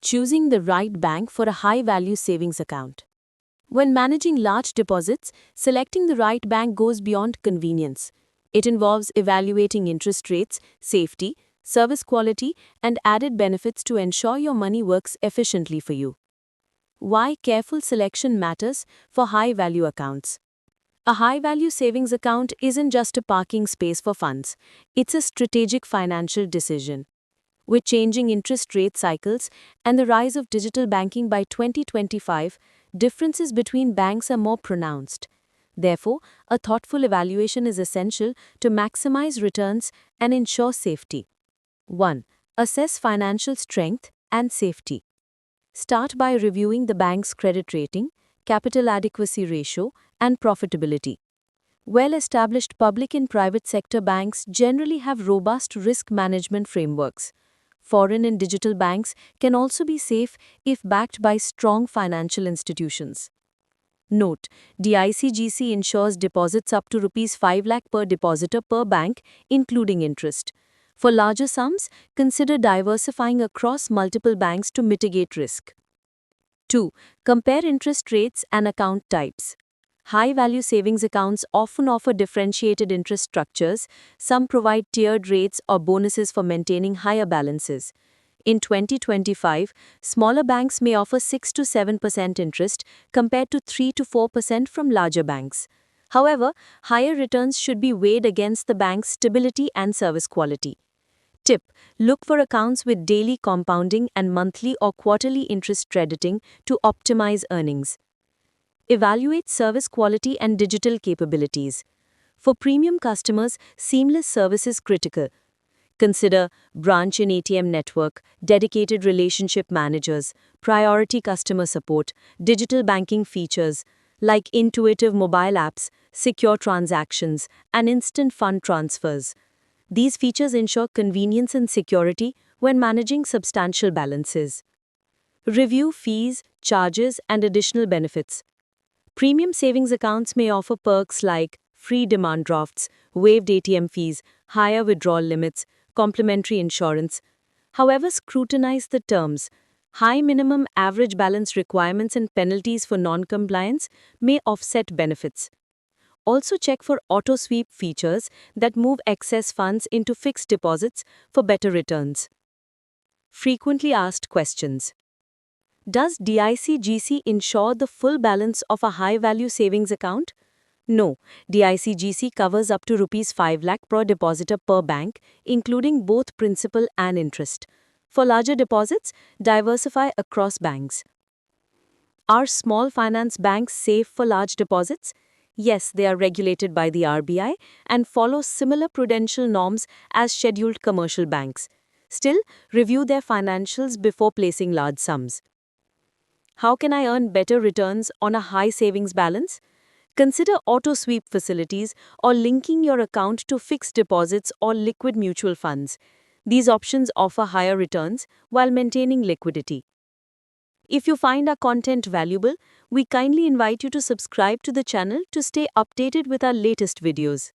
choosing the right bank for a high-value savings account. When managing large deposits, selecting the right bank goes beyond convenience. It involves evaluating interest rates, safety, service quality, and added benefits to ensure your money works efficiently for you. Why careful selection matters for high-value accounts. A high-value savings account isn't just a parking space for funds. It's a strategic financial decision. With changing interest rate cycles and the rise of digital banking by 2025, differences between banks are more pronounced. Therefore, a thoughtful evaluation is essential to maximize returns and ensure safety. 1. Assess financial strength and safety. Start by reviewing the bank's credit rating, capital adequacy ratio, and profitability. Well-established public and private sector banks generally have robust risk management frameworks. Foreign and digital banks can also be safe if backed by strong financial institutions. Note: DICGC insures deposits up to Rs 5 lakh per depositor per bank, including interest. For larger sums, consider diversifying across multiple banks to mitigate risk. 2. Compare interest rates and account types. High-value savings accounts often offer differentiated interest structures. Some provide tiered rates or bonuses for maintaining higher balances. In 2025, smaller banks may offer 6 to 7% interest compared to 3 to 4% from larger banks. However, higher returns should be weighed against the bank's stability and service quality. Tip: look for accounts with daily compounding and monthly or quarterly interest crediting to optimize earnings. Evaluate service quality and digital capabilities. For premium customers, seamless service is critical. Consider branch and ATM network, dedicated relationship managers, priority customer support, digital banking features like intuitive mobile apps, secure transactions, and instant fund transfers. These features ensure convenience and security when managing substantial balances. Review fees, charges, and additional benefits. Premium savings accounts may offer perks like free demand drafts, waived ATM fees, higher withdrawal limits, complimentary insurance. However, scrutinize the terms. High minimum average balance requirements and penalties for non-compliance may offset benefits. Also check for auto-sweep features that move excess funds into fixed deposits for better returns. Frequently asked questions. Does DICGC insure the full balance of a high-value savings account? No, DICGC covers up to Rs 5 lakh per depositor per bank, including both principal and interest. For larger deposits, diversify across banks. Are small finance banks safe for large deposits? Yes, they are regulated by the RBI and follow similar prudential norms as scheduled commercial banks. Still, review their financials before placing large sums. How can I earn better returns on a high savings balance? Consider auto-sweep facilities or linking your account to fixed deposits or liquid mutual funds. These options offer higher returns while maintaining liquidity. If you find our content valuable, we kindly invite you to subscribe to the channel to stay updated with our latest videos.